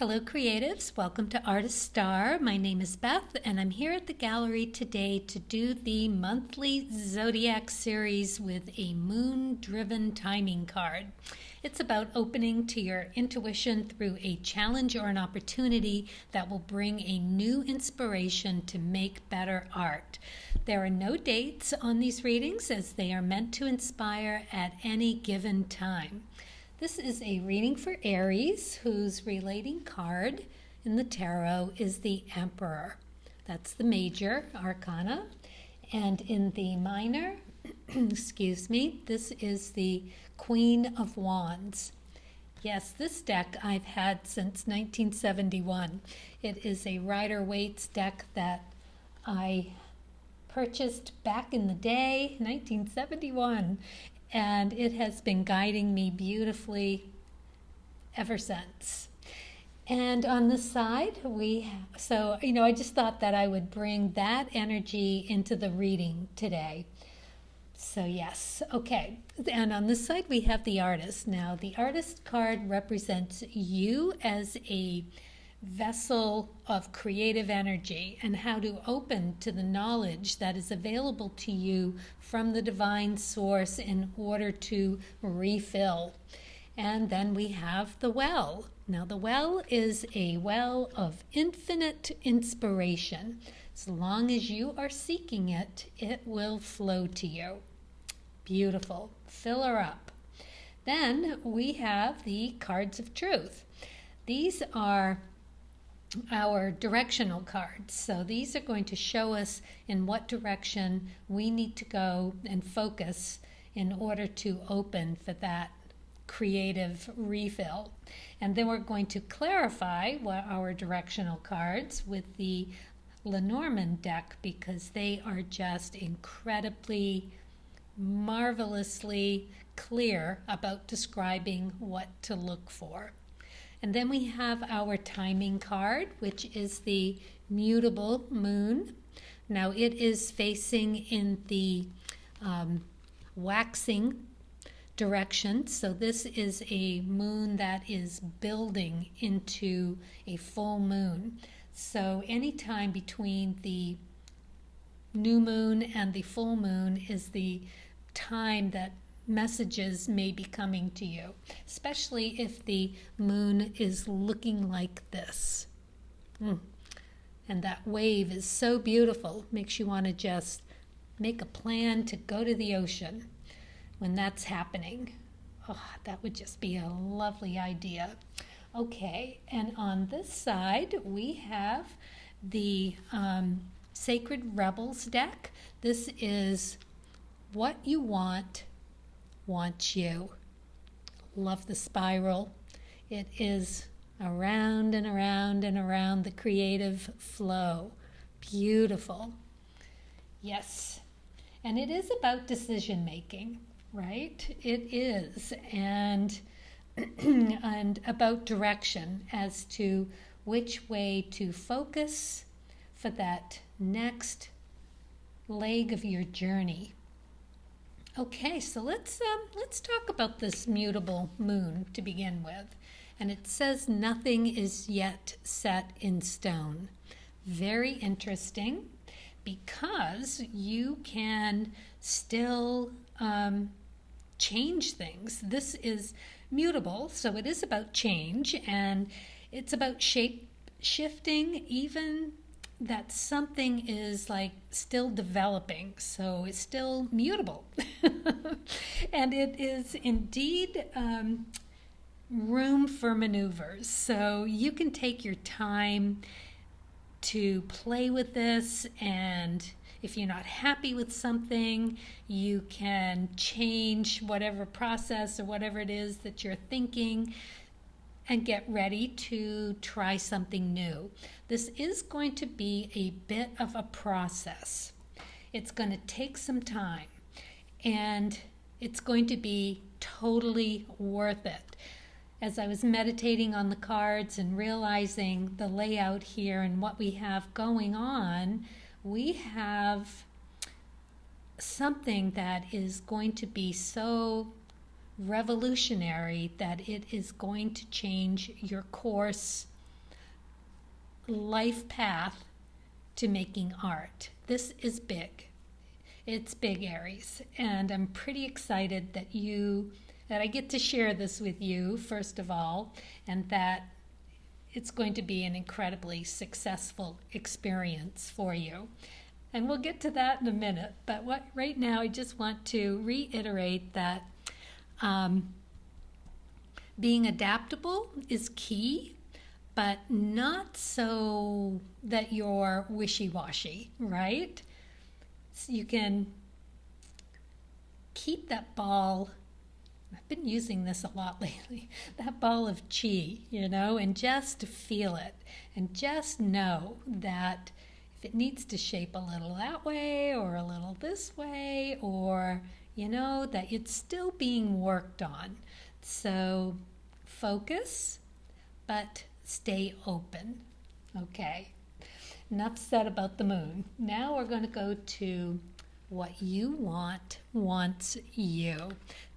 Hello creatives, welcome to Artist Star. My name is Beth and I'm here at the gallery today to do the monthly zodiac series with a moon-driven timing card. It's about opening to your intuition through a challenge or an opportunity that will bring a new inspiration to make better art. There are no dates on these readings as they are meant to inspire at any given time. This is a reading for Aries, whose relating card in the tarot is the Emperor. That's the major arcana. And in the minor, this is the Queen of Wands. Yes, this deck I've had since 1971. It is a Rider-Waite's deck that I purchased back in the day, 1971. And it has been guiding me beautifully ever since. And on the side, I just thought that I would bring that energy into the reading today. So yes, okay. And on this side, we have the artist. Now, the artist card represents you as a vessel of creative energy and how to open to the knowledge that is available to you from the divine source in order to refill. And then we have the well. Now the well is a well of infinite inspiration. As long as you are seeking it, it will flow to you. Beautiful. Fill her up. Then we have the cards of truth. These are our directional cards. So these are going to show us in what direction we need to go and focus in order to open for that creative refill. And then we're going to clarify what our directional cards with the Lenormand deck because they are just incredibly, marvelously clear about describing what to look for. And then we have our timing card, which is the mutable moon. Now it is facing in the waxing direction. So this is a moon that is building into a full moon. So anytime between the new moon and the full moon is the time that messages may be coming to you, especially if the moon is looking like this. And that wave is so beautiful, makes you want to just make a plan to go to the ocean when that's happening. Oh, that would just be a lovely idea. Okay, and on this side we have the Sacred Rebels deck. This is what you want you. Love the spiral. It is around and around and around the creative flow. Beautiful. Yes. And it is about decision making, right? It is. And about direction as to which way to focus for that next leg of your journey. Okay, so let's talk about this mutable moon to begin with. And it says nothing is yet set in stone. Very interesting because you can still change things. This is mutable, so it is about change and it's about shape shifting, even that something is like still developing, so it's still mutable. And it is indeed room for maneuvers. So you can take your time to play with this, and if you're not happy with something, you can change whatever process or whatever it is that you're thinking and get ready to try something new. This is going to be a bit of a process. It's going to take some time, and it's going to be totally worth it. As I was meditating on the cards and realizing the layout here and what we have going on, we have something that is going to be so revolutionary that it is going to change your course life path to making art. This is big. It's big, Aries, and I'm pretty excited that I get to share this with you, first of all, and that it's going to be an incredibly successful experience for you. And we'll get to that in a minute, but right now I just want to reiterate that being adaptable is key, but not so that you're wishy-washy, right? So you can keep that ball, I've been using this a lot lately, that ball of chi, and just feel it. And just know that if it needs to shape a little that way or a little this way, or, that it's still being worked on. So focus, but stay open. Okay, enough said about the moon. Now we're going to go to what you wants you.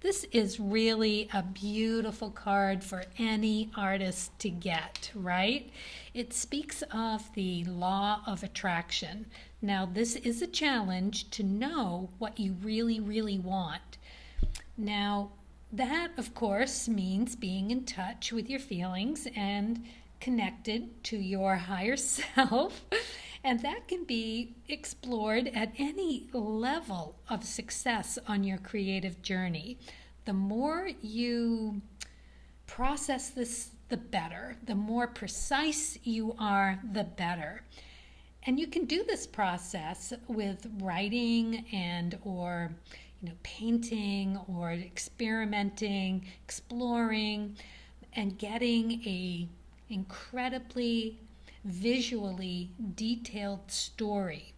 This is really a beautiful card for any artist to get, right? It speaks of the law of attraction. Now, this is a challenge to know what you really, really want. Now, that, of course, means being in touch with your feelings and connected to your higher self. And that can be explored at any level of success on your creative journey. The more you process this, the better. The more precise you are, the better. And you can do this process with writing or painting or experimenting, exploring, and getting a incredibly visually detailed story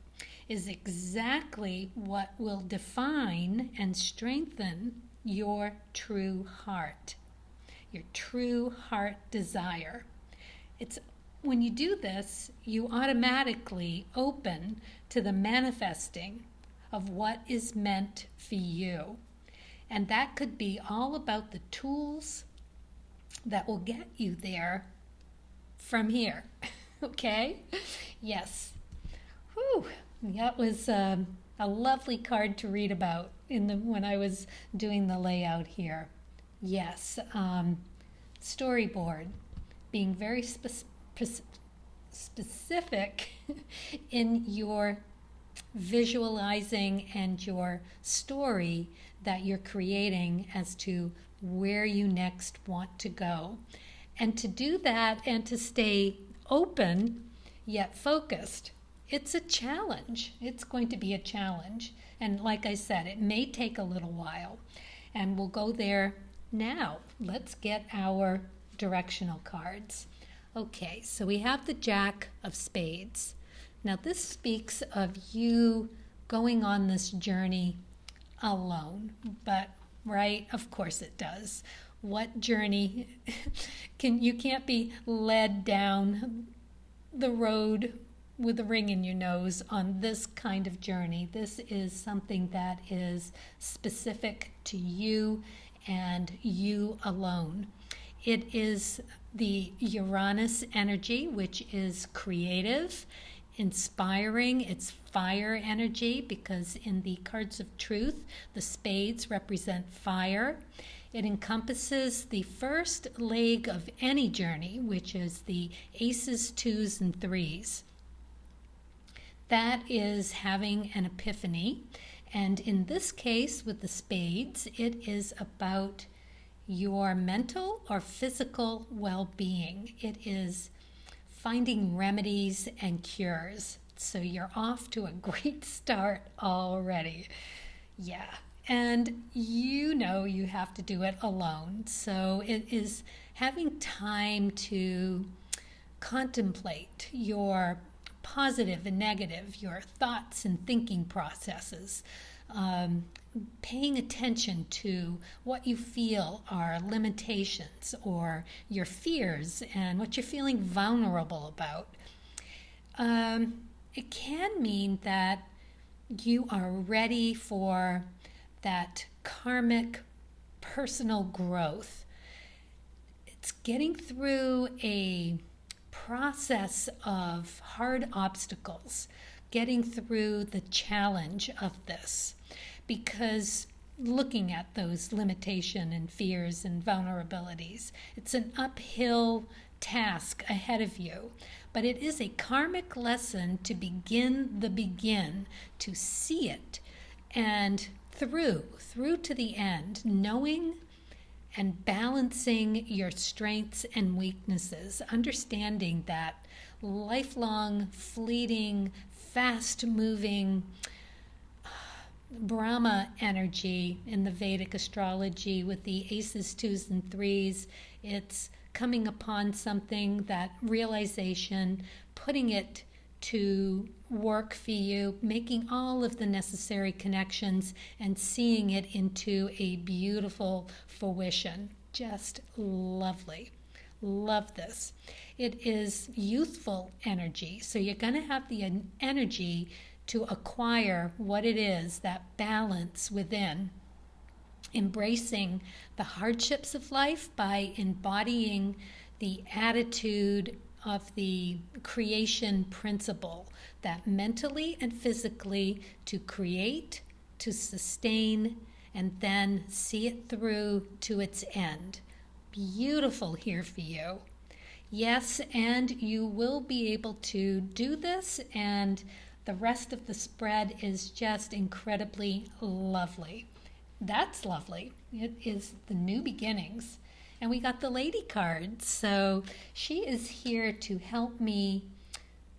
is exactly what will define and strengthen your true heart desire. It's when you do this, you automatically open to the manifesting of what is meant for you. And that could be all about the tools that will get you there from here. Okay? Yes. Whew. That was a lovely card to read about when I was doing the layout here. Yes. Storyboard. Being very specific in your visualizing and your story that you're creating as to where you next want to go. And to do that and to stay open yet focused, it's a challenge. It's going to be a challenge. And like I said, it may take a little while. And we'll go there now. Let's get our directional cards. Okay, so we have the Jack of Spades. Now this speaks of you going on this journey alone, but right, of course it does. What journey you can't be led down the road with a ring in your nose on this kind of journey. This is something that is specific to you and you alone. It is the Uranus energy, which is creative, inspiring. It's fire energy because in the cards of truth, the spades represent fire. It encompasses the first leg of any journey, which is the aces, twos, and threes. That is having an epiphany. And in this case, with the spades, it is about your mental or physical well-being. It is finding remedies and cures. So you're off to a great start already. Yeah. And you have to do it alone. So it is having time to contemplate your positive and negative, your thoughts and thinking processes, paying attention to what you feel are limitations or your fears and what you're feeling vulnerable about. It can mean that you are ready for that karmic personal growth. It's getting through a process of hard obstacles, getting through the challenge of this, because looking at those limitations and fears and vulnerabilities, it's an uphill task ahead of you, but it is a karmic lesson to begin to see it and through to the end, knowing and balancing your strengths and weaknesses, understanding that lifelong, fleeting, fast-moving Brahma energy in the Vedic astrology with the aces, twos, and threes. It's coming upon something, that realization, putting it to work for you, making all of the necessary connections and seeing it into a beautiful fruition. Just lovely. Love this. It is youthful energy, so you're going to have the energy to acquire what it is, that balance within, embracing the hardships of life by embodying the attitude of the creation principle, that mentally and physically to create, to sustain, and then see it through to its end. Beautiful here for you. Yes, and you will be able to do this, and the rest of the spread is just incredibly lovely. That's lovely. It is the new beginnings. And we got the lady card, so she is here to help me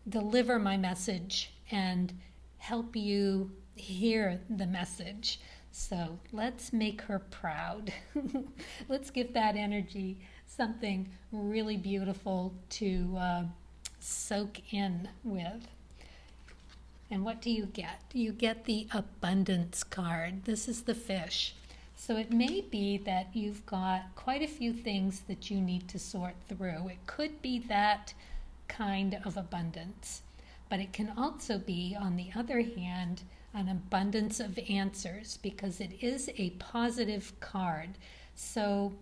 deliver my message and help you hear the message. So let's make her proud. Let's give that energy something really beautiful to soak in with. And what do you get? You get the abundance card. This is the fish. So it may be that you've got quite a few things that you need to sort through. It could be that kind of abundance, but it can also be, on the other hand, an abundance of answers, because it is a positive card. So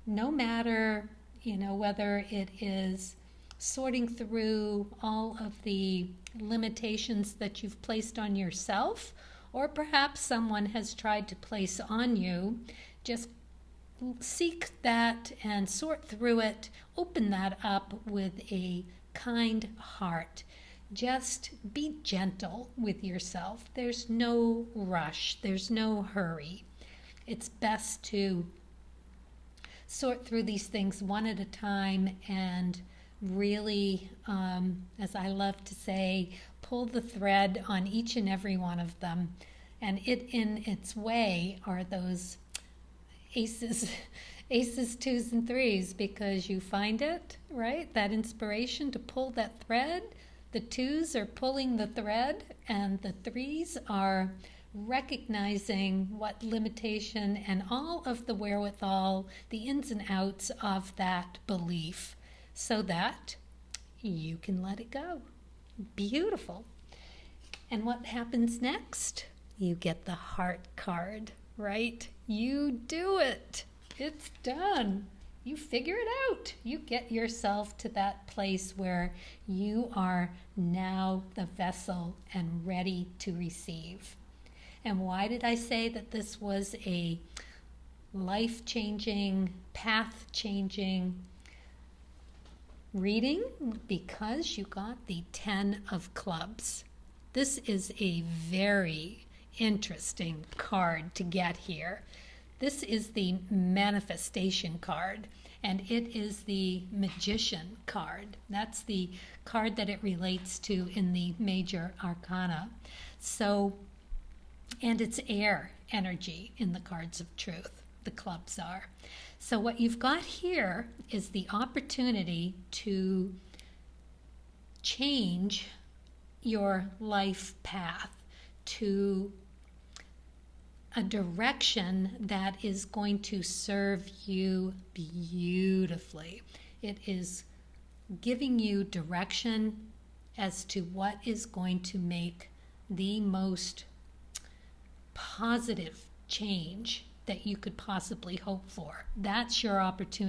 no matter, whether it is sorting through all of the limitations that you've placed on yourself, or perhaps someone has tried to place on you, just seek that and sort through it. Open that up with a kind heart. Just be gentle with yourself. There's no rush. There's no hurry. It's best to sort through these things one at a time and really, as I love to say, pull the thread on each and every one of them. And it, in its way, are those aces, twos, and threes, because you find it, right? That inspiration to pull that thread. The twos are pulling the thread, and the threes are recognizing what limitation and all of the wherewithal, the ins and outs of that belief, so that you can let it go. Beautiful. And what happens next? You get the heart card, right? You do it. It's done. You figure it out. You get yourself to that place where you are now the vessel and ready to receive. And why did I say that this was a life-changing, path-changing reading? Because you got the 10 of clubs. This is a very interesting card to get here. This is the manifestation card, and it is the magician card. That's the card that it relates to in the major arcana. So, and it's air energy in the cards of truth, the clubs are. So what you've got here is the opportunity to change your life path to a direction that is going to serve you beautifully. It is giving you direction as to what is going to make the most positive change that you could possibly hope for. That's your opportunity.